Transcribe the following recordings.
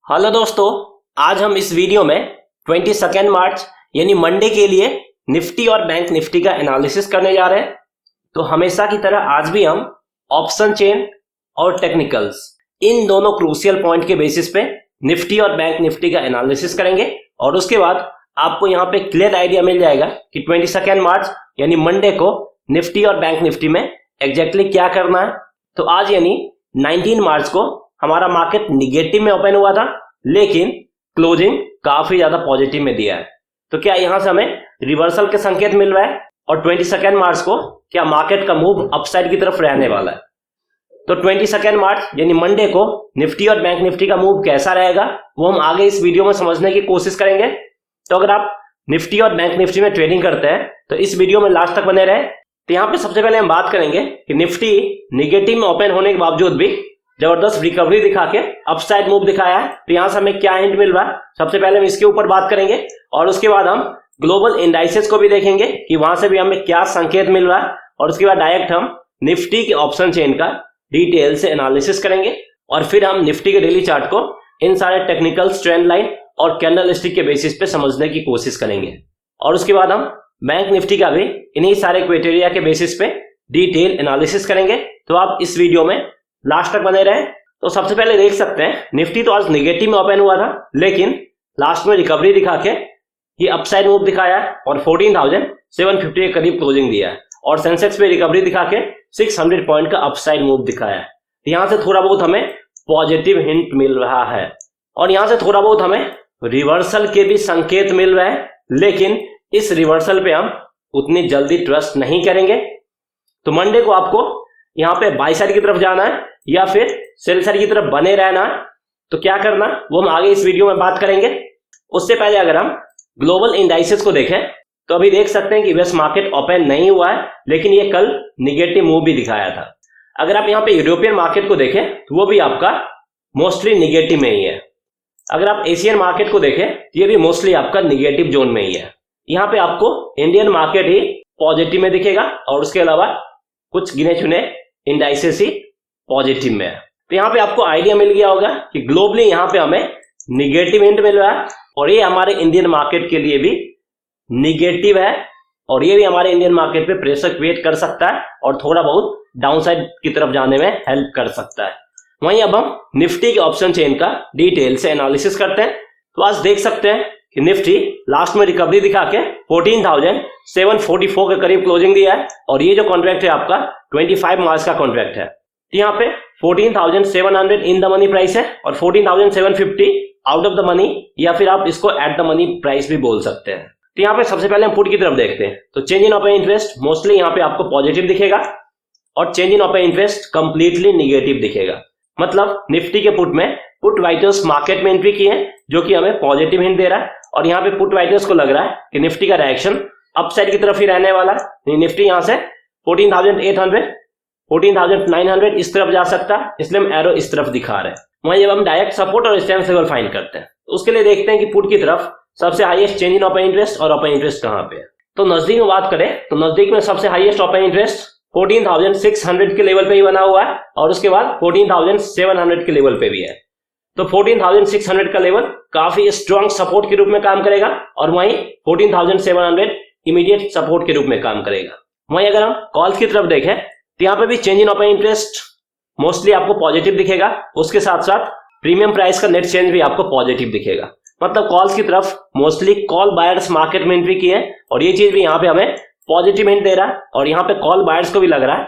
Hello दोस्तों, आज हम इस वीडियो में 22 मार्च यानी मंडे के लिए निफ्टी और बैंक निफ्टी का एनालिसिस करने जा रहे हैं। तो हमेशा की तरह आज भी हम ऑप्शन चेन और टेक्निकल्स इन दोनों क्रूशियल पॉइंट के बेसिस पे निफ्टी और बैंक निफ्टी का एनालिसिस करेंगे और उसके बाद आपको यहाँ पे क्लियर आइडिया मिल जाएगा कि 22 मार्च यानी मंडे को निफ्टी और बैंक निफ्टी में एग्जैक्टली क्या करना है। तो आज यानी 19 मार्च को हमारा मार्केट निगेटिव में ओपन हुआ था, लेकिन क्लोजिंग काफी ज्यादा पॉजिटिव में दिया है। तो क्या यहां से हमें रिवर्सल के संकेत मिल रहा है और 22 मार्च को क्या मार्केट का मूव अपसाइड की तरफ रहने वाला है। तो 22 मार्च यानी मंडे को निफ्टी और बैंक निफ्टी का मूव कैसा रहेगा वो हम आगे इस वीडियो में समझने की कोशिश करेंगे। तो अगर आप निफ्टी और बैंक निफ्टी में ट्रेडिंग करते हैं तो इस वीडियो में लास्ट तक बने रहे। तो यहाँ पे सबसे पहले हम बात करेंगे कि निफ्टी निगेटिव में ओपन होने के बावजूद भी जबरदस्त रिकवरी दिखा के अपसाइड मूव दिखाया है। तो यहां से हमें क्या हिंट मिल रहा है, सबसे पहले हम इसके ऊपर बात करेंगे और उसके बाद हम ग्लोबल इंडाइसेस को भी देखेंगे कि वहां से भी हमें क्या संकेत मिल रहा है और उसके बाद डायरेक्ट हम निफ्टी के ऑप्शन चेन का डिटेल से एनालिसिस करेंगे और फिर हम निफ्टी के डेली चार्ट को इन सारे टेक्निकल ट्रेंड लाइन और कैंडल स्टिक के बेसिस पे समझने की कोशिश करेंगे और उसके बाद हम बैंक निफ्टी का भी इन्हीं सारे क्राइटेरिया के बेसिस पे डिटेल एनालिसिस करेंगे। तो आप इस वीडियो में लास्ट तक बने रहे। तो सबसे पहले देख सकते हैं निफ्टी तो आज नेगेटिव में ओपन हुआ था, लेकिन लास्ट में रिकवरी दिखा के ये अपसाइड मूव दिखाया है और 14,750 के करीब क्लोजिंग दिया है और सेंसेक्स पे रिकवरी दिखा के 600 पॉइंट का अपसाइड मूव दिखाया है। यहां से थोड़ा बहुत हमें पॉजिटिव हिंट मिल रहा है और यहां से थोड़ा बहुत हमें रिवर्सल के भी संकेत मिल रहे हैं, लेकिन इस रिवर्सल पे हम उतनी जल्दी ट्रस्ट नहीं करेंगे। तो मंडे को आपको यहाँ पे बाई साइड की तरफ जाना है या फिर सेल साइड की तरफ बने रहना है। तो क्या करना वो हम आगे इस वीडियो में बात करेंगे। उससे पहले अगर हम ग्लोबल इंडाइसेस को देखें तो अभी देख सकते हैं कि यूएस मार्केट ओपन नहीं हुआ है, लेकिन ये कल निगेटिव मूव भी दिखाया था। अगर आप यहाँ पे यूरोपियन मार्केट को देखें तो वो भी आपका मोस्टली निगेटिव में ही है। अगर आप एशियन मार्केट को देखें तो ये भी मोस्टली आपका निगेटिव जोन में ही है। यहाँ पे आपको इंडियन मार्केट ही पॉजिटिव में दिखेगा और उसके अलावा कुछ गिने चुने इंडाइसेस ही पॉजिटिव में है। तो यहाँ पे आपको आइडिया मिल गया होगा कि ग्लोबली यहाँ पे हमें निगेटिव हिंट मिल रहा है और ये हमारे इंडियन मार्केट के लिए भी निगेटिव है और ये भी हमारे इंडियन मार्केट पे प्रेशर क्रिएट कर सकता है और थोड़ा बहुत डाउनसाइड की तरफ जाने में हेल्प कर सकता है। वहीं अब हम निफ्टी के ऑप्शन चेन का डिटेल से एनालिसिस करते हैं। तो आज देख सकते हैं कि निफ्टी लास्ट में रिकवरी दिखा के 14,744 के करीब क्लोजिंग दिया है और ये जो कॉन्ट्रैक्ट है आपका 25 मार्च का कॉन्ट्रैक्ट है। तो यहाँ पे 14,700 इन द मनी प्राइस है और 14,750 आउट ऑफ द मनी या फिर आप इसको एट द मनी प्राइस भी बोल सकते हैं। तो यहाँ पे सबसे पहले हम पुट की तरफ देखते हैं। तो change in open interest mostly यहाँ पे आपको पॉजिटिव दिखेगा और change in open interest completely negative दिखेगा। मतलब निफ्टी के पुट में पुट राइटर्स मार्केट में एंट्री की है जो कि हमें पॉजिटिव हिंट दे रहा है और यहाँ पे पुट राइटर्स को लग रहा है कि निफ्टी का रिएक्शन अपसाइड की तरफ ही रहने वाला है। निफ्टी यहाँ से 14,800 14,900 इस तरफ जा सकता है, इसलिए हम एरो इस तरफ दिखा रहे हैं। वहीं जब हम डायरेक्ट सपोर्ट और रेजिस्टेंस लेवल फाइंड करते हैं तो उसके लिए देखते हैं कि पुट की तरफ सबसे highest change in open interest और ओपन इंटरेस्ट कहाँ पे है। तो नजदीक में बात करें तो नजदीक में सबसे हाईएस्ट ओपन इंटरेस्ट 14,600 के लेवल पे ही बना हुआ है और उसके बाद 14,700 के लेवल पे भी है। तो 14,600 का लेवल काफी स्ट्रॉन्ग सपोर्ट के रूप में काम करेगा और वहीं 14,700 इमीडिएट सपोर्ट के रूप में काम करेगा। वहीं अगर हम कॉल्स की तरफ देखें तो यहाँ पे भी change in open interest mostly आपको पॉजिटिव दिखेगा, उसके साथ साथ प्रीमियम प्राइस का नेट चेंज भी आपको पॉजिटिव दिखेगा। मतलब कॉल्स की तरफ मोस्टली कॉल बायर्स मार्केट में एंट्री की है और ये चीज भी यहाँ पे हमें पॉजिटिव हिंट दे रहा है और यहाँ पे कॉल बायर्स को भी लग रहा है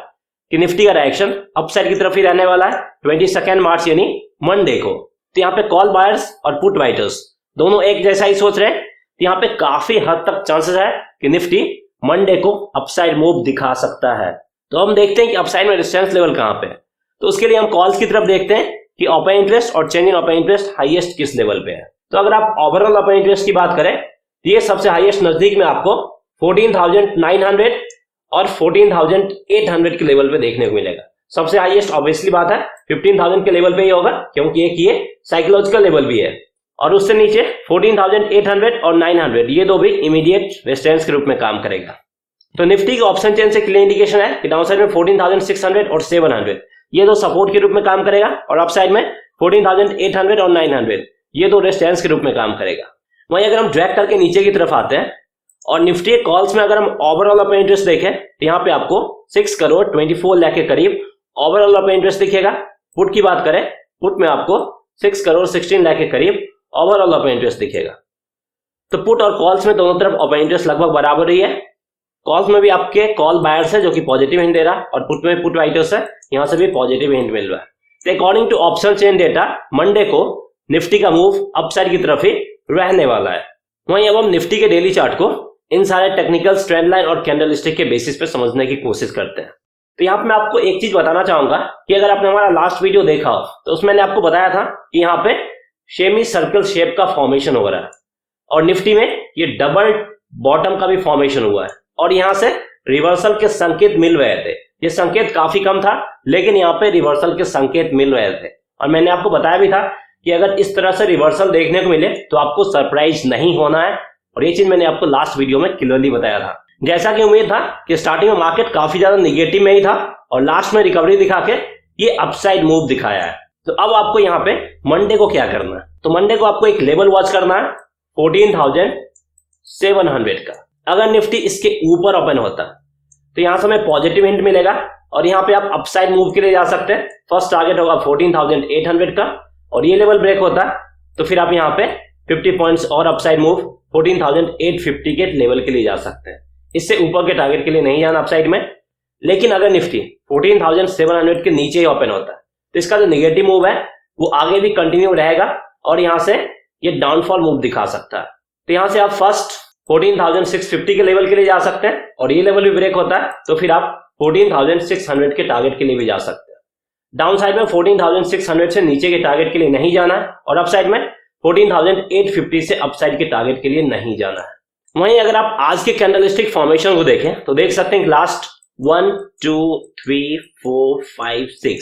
कि निफ्टी का रिएक्शन अपसाइड की तरफ ही रहने वाला है 22 मार्च यानी मंडे को। तो यहाँ पे कॉल बायर्स और पुट राइटर्स दोनों एक जैसा ही सोच रहे हैं। तो यहाँ पे काफी हद तक चांसेस है कि निफ्टी मंडे को अपसाइड मूव दिखा सकता है। तो हम देखते हैं कि अपसाइड में रेजिस्टेंस लेवल कहाँ पे है। तो उसके लिए हम कॉल्स की तरफ देखते हैं कि ओपन इंटरेस्ट और change in open interest highest किस लेवल पे है। तो अगर आप ओवरऑल ओपन इंटरेस्ट की बात करें तो ये सबसे हाईएस्ट नजदीक में आपको 14,900 और 14,800 के लेवल पे देखने को मिलेगा। सबसे हाईएस्ट ऑब्वियसली बात है 15,000 के लेवल पे ही होगा क्योंकि एक ये साइकोलॉजिकल लेवल भी है और उससे नीचे 14,800 और 900 ये दो भी इमीडिएट रेजिस्टेंस के रूप में काम करेगा। तो निफ्टी के ऑप्शन चेन से क्लियर इंडिकेशन है कि डाउनसाइड में 14,600 और 700 ये दो सपोर्ट के रूप में काम करेगा और अपसाइड में 14,800 और 900 ये तो रेजिस्टेंस के रूप में काम करेगा। वहीं अगर हम ड्रैग करके नीचे की तरफ आते हैं और निफ्टी के कॉल्स में अगर हम ओवरऑल ओपन इंटरेस्ट देखें तो यहाँ पे आपको 6 करोड़ 24 लाख के करीब ओवरऑल ओपन इंटरेस्ट दिखेगा। पुट की बात करें, पुट में आपको 6 करोड़ 16 लाख के करीब ओवरऑल ओपन इंटरेस्ट दिखेगा। तो पुट और कॉल्स में दोनों तरफ ओपन इंटरेस्ट लगभग बराबर ही है। कॉल्स में भी आपके कॉल बायर्स है जो कि पॉजिटिव हिंट दे रहा है और पुट में पुट राइटर्स है, यहाँ से भी पॉजिटिव हिंट मिल रहा है। तो according to option chain data Monday को निफ्टी का मूव अपसाइड की तरफ ही रहने वाला है। वहीं अब हम निफ्टी के डेली चार्ट को इन सारे टेक्निकल ट्रेंड लाइन और कैंडलस्टिक के बेसिस पे समझने की कोशिश करते हैं। तो यहाँ पे मैं आपको एक चीज बताना चाहूंगा कि अगर आपने हमारा लास्ट वीडियो देखा हो तो उसमें मैंने आपको बताया था कि यहाँ पे सेमी सर्कल शेप का फॉर्मेशन हो रहा है और निफ्टी में ये डबल बॉटम का भी फॉर्मेशन हुआ है और यहाँ से रिवर्सल के संकेत मिल रहे थे। ये संकेत काफी कम था लेकिन यहाँ पे रिवर्सल के संकेत मिल रहे थे और मैंने आपको बताया भी था कि अगर इस तरह से रिवर्सल देखने को मिले तो आपको सरप्राइज नहीं होना है और ये चीज मैंने आपको लास्ट वीडियो में क्लियरली बताया था। जैसा कि उम्मीद था कि स्टार्टिंग में मार्केट काफी ज्यादा नेगेटिव में ही था और लास्ट में रिकवरी दिखा के ये अपसाइड मूव दिखाया है। तो अब आपको यहाँ पे मंडे को क्या करना है, तो मंडे को आपको एक लेवल वॉच करना है 14,700 का। अगर निफ्टी इसके ऊपर ओपन होता तो यहां से हमें पॉजिटिव हिंट मिलेगा और यहाँ पे आप अपसाइड मूव के लिए जा सकते हैं। फर्स्ट टारगेट होगा 14,800 का और ये लेवल ब्रेक होता तो फिर आप यहाँ पे 50 पॉइंट्स और अपसाइड मूव 14,850 के लेवल के लिए जा सकते हैं। इससे ऊपर के टारगेट के लिए नहीं जाना अपसाइड में। लेकिन अगर निफ्टी 14,700 के नीचे ही ओपन होता है तो इसका जो नेगेटिव मूव है वो आगे भी कंटिन्यू रहेगा और यहाँ से ये डाउनफॉल मूव दिखा सकता है। तो यहाँ से आप फर्स्ट 14,650 के लेवल के लिए जा सकते हैं और ये लेवल भी ब्रेक होता है तो फिर आप 14,600 के टारगेट के लिए भी जा सकते हैं। डाउन साइड में 14,600 से नीचे के टारगेट के लिए नहीं जाना है और अप साइड में 14,850 से अपसाइड के टारगेट के लिए नहीं जाना है। वहीं अगर आप आज के कैंडलस्टिक फॉर्मेशन को देखें तो देख सकते हैं लास्ट 1 2 3 4 5 6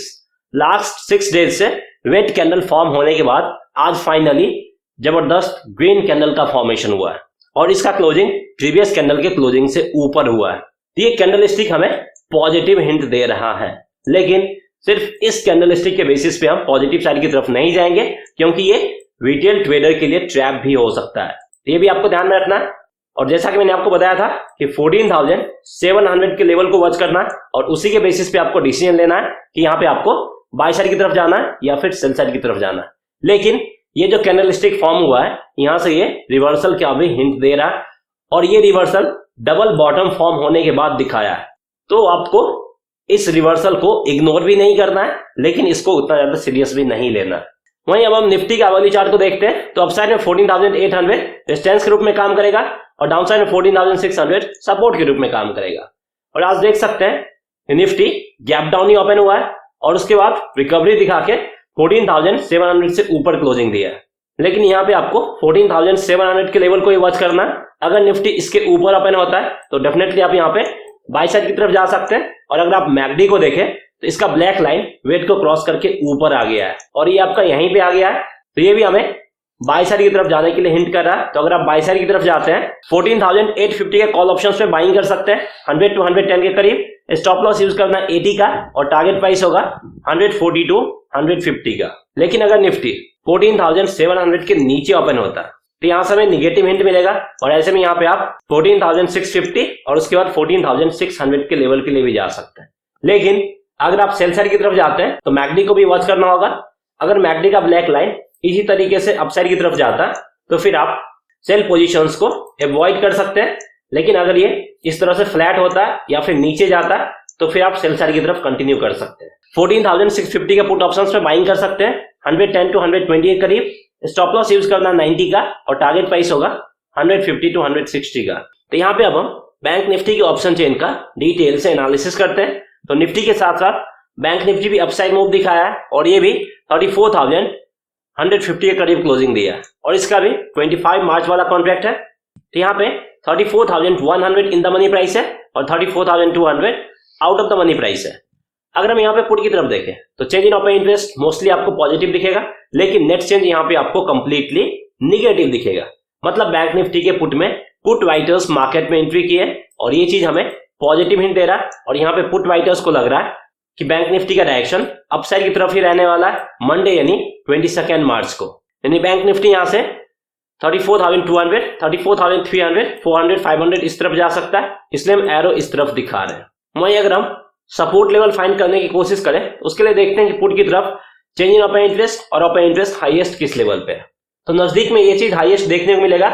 लास्ट 6 डेज से रेड कैंडल फॉर्म होने के बाद आज फाइनली जबरदस्त ग्रीन कैंडल का फॉर्मेशन हुआ है और इसका क्लोजिंग प्रीवियस कैंडल के क्लोजिंग से ऊपर हुआ है। ये कैंडलस्टिक हमें पॉजिटिव हिंट दे रहा है लेकिन सिर्फ इस कैंडलस्टिक के बेसिस पे हम पॉजिटिव साइड की तरफ नहीं जाएंगे क्योंकि ये रिटेल ट्रेडर के लिए ट्रैप भी हो सकता है। ये भी आपको ध्यान में रखना है और जैसा कि मैंने आपको बताया था कि 14,700 के लेवल को वॉच करना है और उसी के बेसिस पे आपको डिसीजन लेना है कि यहाँ पे आपको बाय साइड की तरफ जाना है या फिर सेल साइड की तरफ जाना है। लेकिन ये जो कैंडलस्टिक फॉर्म हुआ है यहाँ से ये रिवर्सल का भी हिंट दे रहा है और ये रिवर्सल डबल बॉटम फॉर्म होने के बाद दिखाया है। तो आपको इस रिवर्सल को इग्नोर भी नहीं करना है लेकिन इसको उतना ज्यादा सीरियस भी नहीं लेना। वहीं अब हम निफ्टी का अवली चार्ट को देखते हैं तो अपसाइड में 14,800 रेजिस्टेंस के रूप में काम करेगा और डाउनसाइड में 14,600 सपोर्ट के रूप में काम करेगा। और आज देख सकते हैं निफ्टी गैप डाउन ही ओपन हुआ है और उसके बाद रिकवरी दिखा के 14,700 से ऊपर क्लोजिंग दिया है। लेकिन यहाँ पे आपको 14,700 के लेवल को ही वॉच करना है। अगर निफ्टी इसके ऊपर ओपन होता है तो डेफिनेटली आप यहाँ पे बाय साइड की तरफ जा सकते हैं और अगर आप मैकडी को देखें तो इसका ब्लैक लाइन वेट को क्रॉस करके ऊपर आ गया है और ये आपका यहीं पे आ गया है तो ये भी हमें बाय साइड की तरफ जाने के लिए हिंट कर रहा है। तो अगर आप बाय साइड की तरफ जाते हैं 14,850 के कॉल ऑप्शंस पे बाइंग कर सकते हैं 100 to 110 के करीब। स्टॉप लॉस यूज करना है 80 का और टारगेट प्राइस होगा 140 to 150 का। लेकिन अगर निफ्टी 14,700 के नीचे ओपन होता है तो यहाँ से हमें निगेटिव हिंट मिलेगा और ऐसे में यहाँ पे आप 14,650 और उसके बाद 14,600 के लेवल के लिए भी जा सकते हैं। लेकिन अगर आप सेल साइड की तरफ जाते हैं तो मैकडी को भी वॉच करना होगा। अगर मैकडी का ब्लैक लाइन इसी तरीके से अपसाइड की तरफ जाता तो फिर आप सेल पोजीशंस को अवॉइड कर सकते हैं। लेकिन अगर ये इस तरह से फ्लैट होता है या फिर नीचे जाता है तो फिर आप सेल साइड की तरफ कंटिन्यू कर सकते हैं। 14,650 के पुट ऑप्शंस पे बाइंग कर सकते हैं 110 to 120 के करीब। स्टॉप लॉस यूज करना 90 का और टारगेट प्राइस होगा 150 to 160 का। तो यहाँ पे अब हम बैंक निफ्टी के ऑप्शन चेन का डिटेल से एनालिसिस करते हैं। तो निफ्टी के साथ साथ बैंक निफ्टी भी अपसाइड मूव दिखाया है और ये भी 34,150 के करीब क्लोजिंग दिया है और इसका भी 25 मार्च वाला कॉन्ट्रैक्ट है। तो यहाँ पे 34,100 इन द मनी प्राइस है और 34,200 out of the money price है। अगर हम यहाँ पे पुट की तरफ देखें तो change in open interest mostly आपको पॉजिटिव दिखेगा लेकिन नेट चेंज यहाँ पे आपको कंप्लीटली निगेटिव दिखेगा। मतलब बैंक निफ्टी के पुट में पुट राइटर्स मार्केट में एंट्री की है और ये चीज हमें पॉजिटिव हिंट दे रहा है और यहाँ पे पुट राइटर्स को लग रहा है कि बैंक निफ्टी का डायरेक्शन अपसाइड की तरफ ही रहने वाला है मंडे यानी 22 मार्च को। यानी बैंक निफ्टी यहां से 34,200, 34,300, 400, 500 इस तरफ जा सकता है, इसलिए हम एरो इस तरफ दिखा रहे हैं। वहीं अगर हम सपोर्ट लेवल फाइंड करने की कोशिश करें तो उसके लिए देखते हैं कि पुट की तरफ चेंज इन ओपन इंटरेस्ट और ओपन इंटरेस्ट हाईएस्ट किस लेवल पे है। तो नजदीक में ये चीज हाईएस्ट देखने को मिलेगा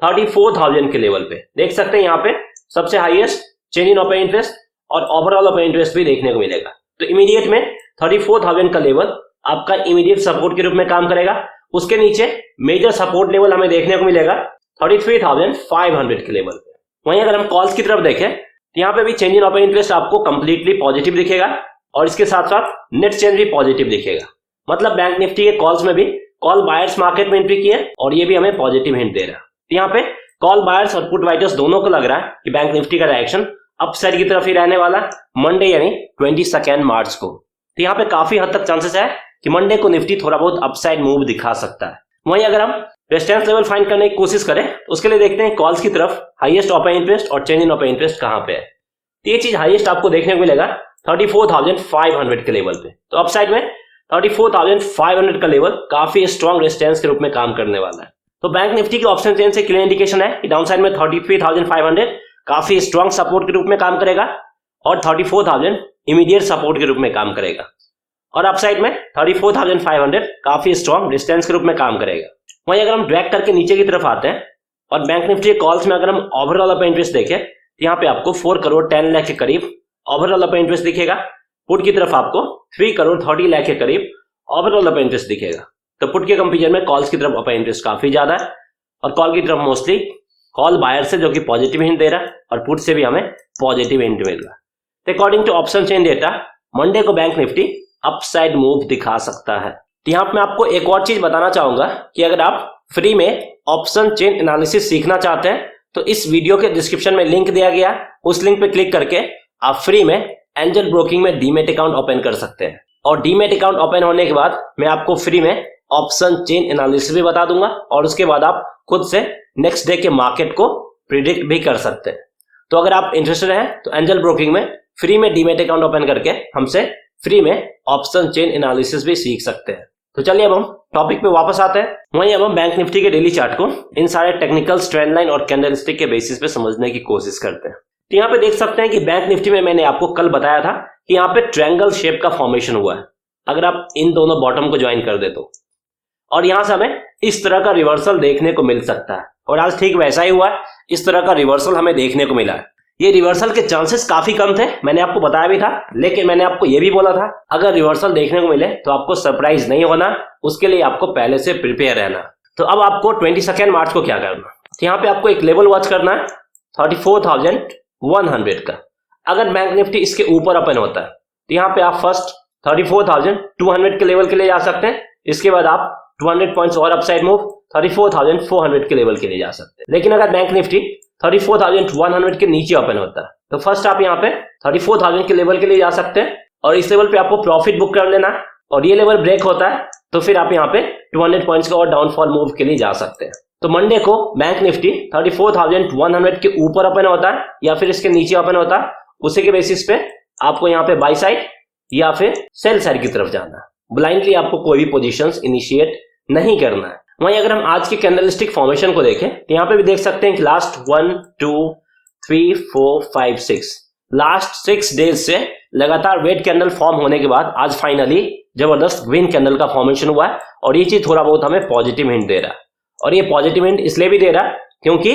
34,000 के लेवल पे। देख सकते हैं यहाँ पे सबसे highest change in open interest और ओवरऑल ओपन इंटरेस्ट भी देखने को मिलेगा। तो इमीडिएट में 34,000 का लेवल आपका इमीडिएट सपोर्ट के रूप में काम करेगा। उसके नीचे मेजर सपोर्ट लेवल हमें देखने को मिलेगा 33,500 के लेवल पे। वहीं अगर हम कॉल्स की तरफ देखें तो यहाँ पे भी चेंज इन ओपन इंटरेस्ट आपको कंप्लीटली पॉजिटिव दिखेगा और इसके साथ साथ नेट चेंज भी पॉजिटिव दिखेगा। मतलब बैंक निफ्टी के कॉल्स में भी कॉल बायर्स मार्केट में एंट्री की है और ये भी हमें पॉजिटिव हिंट दे रहा है। तो यहाँ पे कॉल बायर्स और पुट राइटर्स दोनों को लग रहा है कि बैंक निफ्टी का डायरेक्शन अपसाइड की तरफ ही रहने वाला मंडे यानी 22 मार्च को। तो यहाँ पे काफी हद तक चांसेस है कि मंडे को निफ्टी थोड़ा बहुत अपसाइड मूव दिखा सकता है। वहीं अगर हम रेजिस्टेंस लेवल फाइंड करने की कोशिश करें तो उसके लिए देखते हैं कॉल्स की तरफ हाईएस्ट ओपन इंटरेस्ट और चेंज इन ओपन इंटरेस्ट कहां पे है। तो ये चीज हाईएस्ट आपको देखने को मिलेगा 34,500 के लेवल पे। तो अपसाइड में 34,500 का लेवल काफी स्ट्रॉन्ग रेजिस्टेंस के रूप में काम करने वाला है। तो बैंक निफ्टी के ऑप्शन चेन से क्लियर इंडिकेशन है कि डाउनसाइड में 33,500 काफी स्ट्रॉन्ग सपोर्ट के रूप में काम करेगा और 34,000 इमीडिएट सपोर्ट के रूप में काम करेगा और अपसाइड में 34,500 काफी स्ट्रॉन्ग रेजिस्टेंस के रूप में काम करेगा। वहीं अगर हम ड्रैग करके नीचे की तरफ आते हैं और बैंक निफ्टी के कॉल्स में अगर हम ओवरऑल ओपन इंटरेस्ट देखें तो यहाँ पे आपको 4 करोड़ 10 लाख के करीब ओवरऑल ओपन इंटरेस्ट दिखेगा। पुट की तरफ आपको 3 करोड़ 30 लाख के करीब ओवरऑल ओपन इंटरेस्ट दिखेगा। तो पुट के कंपेरिजन में कॉल्स की तरफ ओपन इंटरेस्ट काफी ज्यादा है और कॉल की तरफ मोस्टली कॉल बायर से जो कि पॉजिटिव हिंट दे रहा है और पुट से भी हमें पॉजिटिव हिंट मिल रहा है। तो according to option chain data Monday को बैंक निफ्टी अपसाइड मूव दिखा सकता है। तो यहाँ पे मैं आपको एक और चीज बताना चाहूंगा कि अगर आप फ्री में ऑप्शन चेन एनालिसिस सीखना चाहते हैं तो इस वीडियो के डिस्क्रिप्शन में लिंक दिया गया, उस लिंक पे क्लिक करके आप फ्री में एंजल ब्रोकिंग में डीमेट अकाउंट ओपन कर सकते हैं और डीमेट अकाउंट ओपन होने के बाद मैं आपको फ्री में ऑप्शन चेन एनालिसिस भी बता दूंगा और उसके बाद आप खुद से नेक्स्ट डे के मार्केट को प्रिडिक्ट भी कर सकते हैं। तो अगर आप इंटरेस्टेड हैं तो एंजल ब्रोकिंग में फ्री में डीमेट अकाउंट ओपन करके हमसे फ्री में ऑप्शन चेन एनालिसिस भी सीख सकते हैं। तो चलिए अब हम टॉपिक पे वापस आते हैं। वहीं अब हम बैंक निफ्टी के डेली चार्ट को इन सारे टेक्निकल ट्रेंड लाइन और कैंडलस्टिक के बेसिस पे समझने की कोशिश करते हैं। तो यहाँ पे देख सकते हैं कि बैंक निफ्टी में मैंने आपको कल बताया था कि यहाँ पे ट्रायंगल शेप का फॉर्मेशन हुआ है अगर आप इन दोनों बॉटम को ज्वाइन कर दे तो, और यहां से हमें इस तरह का रिवर्सल देखने को मिल सकता है और आज ठीक वैसा ही हुआ है। इस तरह का रिवर्सल हमें देखने को मिला है। ये रिवर्सल के चांसेस काफी कम थे, मैंने आपको बताया भी था, लेकिन मैंने आपको ये भी बोला था अगर रिवर्सल देखने को मिले तो आपको सरप्राइज नहीं होना, उसके लिए आपको पहले से प्रिपेयर रहना। तो अब आपको 22 मार्च को क्या करना, तो यहाँ पे आपको एक लेवल वॉच करना है 34,100 का। अगर बैंक निफ्टी इसके ऊपर ओपन होता है तो यहाँ पे आप फर्स्ट 34,200 के लेवल के लिए जा सकते हैं, इसके बाद आप 200 पॉइंट्स और अपसाइड मूव 34,400 के लेवल के लिए जा सकते हैं। लेकिन अगर बैंक निफ्टी 34,100 के नीचे ओपन होता है तो फर्स्ट आप यहाँ पे 34,000 के लेवल के लिए जा सकते हैं और इस लेवल पे आपको प्रॉफिट बुक कर लेना और ये लेवल ब्रेक होता है तो फिर आप यहाँ पे 200 पॉइंट्स का और डाउनफॉल मूव के लिए जा सकते हैं। तो मंडे को बैंक निफ्टी 34,100 के ऊपर ओपन होता है या फिर इसके नीचे ओपन होता है, उसी के बेसिस पे आपको यहाँ पे बाई साइड या फिर सेल साइड की तरफ जाना है। ब्लाइंडली आपको कोई भी पोजीशंस इनिशिएट नहीं करना है। वहीं अगर हम आज के कैंडलस्टिक फॉर्मेशन को देखें तो यहाँ पे भी देख सकते हैं कि लास्ट 1 2 3 4 5 6 लास्ट 6 डेज से लगातार रेड कैंडल फॉर्म होने के बाद आज फाइनली जबरदस्त ग्रीन कैंडल का फॉर्मेशन हुआ है और ये चीज थोड़ा बहुत हमें पॉजिटिव हिंट दे रहा है। और ये पॉजिटिव हिंट इसलिए भी दे रहा है क्योंकि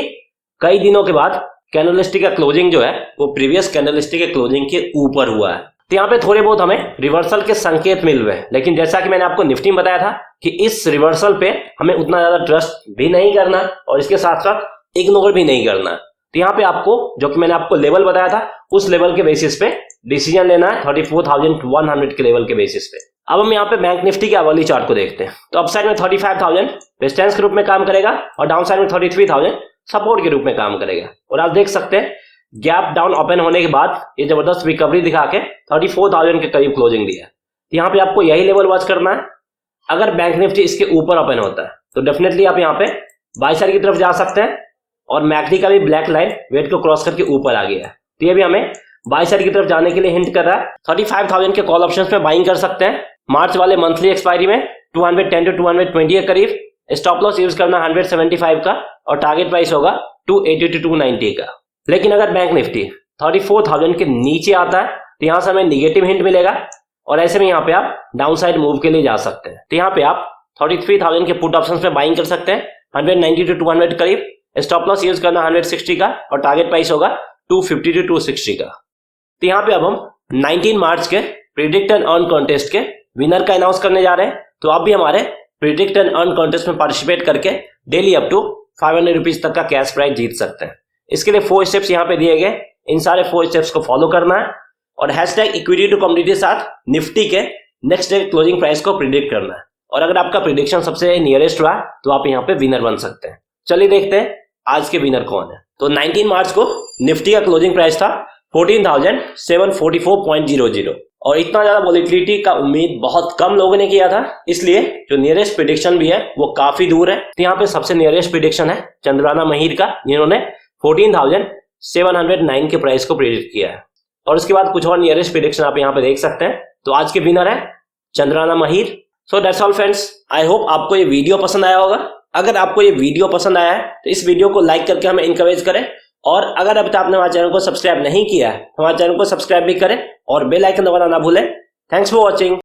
कई दिनों के बाद कैंडलस्टिक का क्लोजिंग जो है वो प्रीवियस कैंडलस्टिक के क्लोजिंग के ऊपर हुआ है। तो यहाँ पे थोड़े बहुत हमें रिवर्सल के संकेत मिल रहे हैं, लेकिन जैसा कि मैंने आपको निफ्टी में बताया था कि इस रिवर्सल पे हमें उतना ज्यादा ट्रस्ट भी नहीं करना और इसके साथ साथ इग्नोर भी नहीं करना। तो यहाँ पे आपको जो कि मैंने आपको लेवल बताया था उस लेवल के बेसिस पे डिसीजन लेना है 34,100 के लेवल के बेसिस पे। अब हम यहाँ पे बैंक निफ्टी के अवर्ली चार्ट को देखते हैं। तो अपसाइड में 35,000 रेजिस्टेंस के रूप में काम करेगा और डाउन साइड में 33,000 सपोर्ट के रूप में काम करेगा। और आप देख सकते हैं गैप डाउन ओपन होने के बाद ये जबरदस्त रिकवरी दिखा के 34,000 के करीब क्लोजिंग दिया। तो यहाँ पे आपको यही लेवल वॉच करना है। अगर बैंक निफ्टी इसके ऊपर ओपन होता है तो डेफिनेटली आप यहाँ पे बाई साइड की तरफ जा सकते हैं और मैकडी का भी ब्लैक लाइन वेट को क्रॉस करके ऊपर आ गया है, तो ये भी हमें बाई साइड की तरफ जाने के लिए हिंट कर रहा है। 35,000 के कॉल ऑप्शंस में बाइंग कर सकते हैं। मार्च वाले मंथली एक्सपायरी में 210 to 220 के करीब स्टॉप लॉस यूज करना 175 का और टारगेट प्राइस होगा 280 to 290 का। लेकिन अगर बैंक निफ्टी 34,000 के नीचे आता है तो यहाँ से हमें निगेटिव हिंट मिलेगा और ऐसे में यहाँ पे आप डाउन साइड मूव के लिए जा सकते हैं। तो यहाँ पे आप 33,000 के पुट ऑप्शंस में बाइंग कर सकते हैं 190 to 200 करीब। स्टॉप लॉस यूज करना 160 का और टारगेट प्राइस होगा 250 to 260 का। तो यहाँ पे अब हम 19 मार्च के प्रेडिक्ट एंड अर्न कॉन्टेस्ट के विनर का अनाउंस करने जा रहे हैं। तो आप भी हमारे प्रेडिक्ट एंड अर्न कॉन्टेस्ट में पार्टिसिपेट करके डेली अप टू 500 रुपीज तक का कैश प्राइज जीत सकते हैं। इसके लिए 4 स्टेप्स यहाँ पे दिए गए, इन सारे 4 स्टेप्स को फॉलो करना है और हैशटैग इक्विटी टू कम्युनिटी के साथ निफ्टी के नेक्स्ट डे क्लोजिंग प्राइस को प्रिडिक्ट करना है और अगर आपका प्रिडिक्शन सबसे नियरेस्ट रहा तो आप यहाँ पे विनर बन सकते हैं। चलिए देखते हैं आज के विनर कौन है। तो 19 मार्च को निफ्टी का क्लोजिंग प्राइस था 14,744.00 और इतना ज्यादा वोलेटिलिटी का उम्मीद बहुत कम लोगों ने किया था, इसलिए जो नियरेस्ट प्रिडिक्शन भी है वो काफी दूर है। तो यहाँ पे सबसे नियरेस्ट प्रिडिक्शन है चंद्राना महिर का, जिन्होंने 14,709 के प्राइस को प्रिडिक्ट किया है और उसके बाद कुछ और नियरेस्ट प्रिडिक्शन आप यहाँ पे देख सकते हैं। तो आज के विनर है चंद्राना महिर। So that's all friends, I hope आपको ये वीडियो पसंद आया होगा। अगर आपको ये वीडियो पसंद आया है तो इस वीडियो को लाइक करके हमें इंकरेज करें और अगर अभी तक आपने हमारे चैनल को सब्सक्राइब नहीं किया है हमारे चैनल को सब्सक्राइब भी करें और बेल आइकन दबाना ना भूलें। Thanks for watching.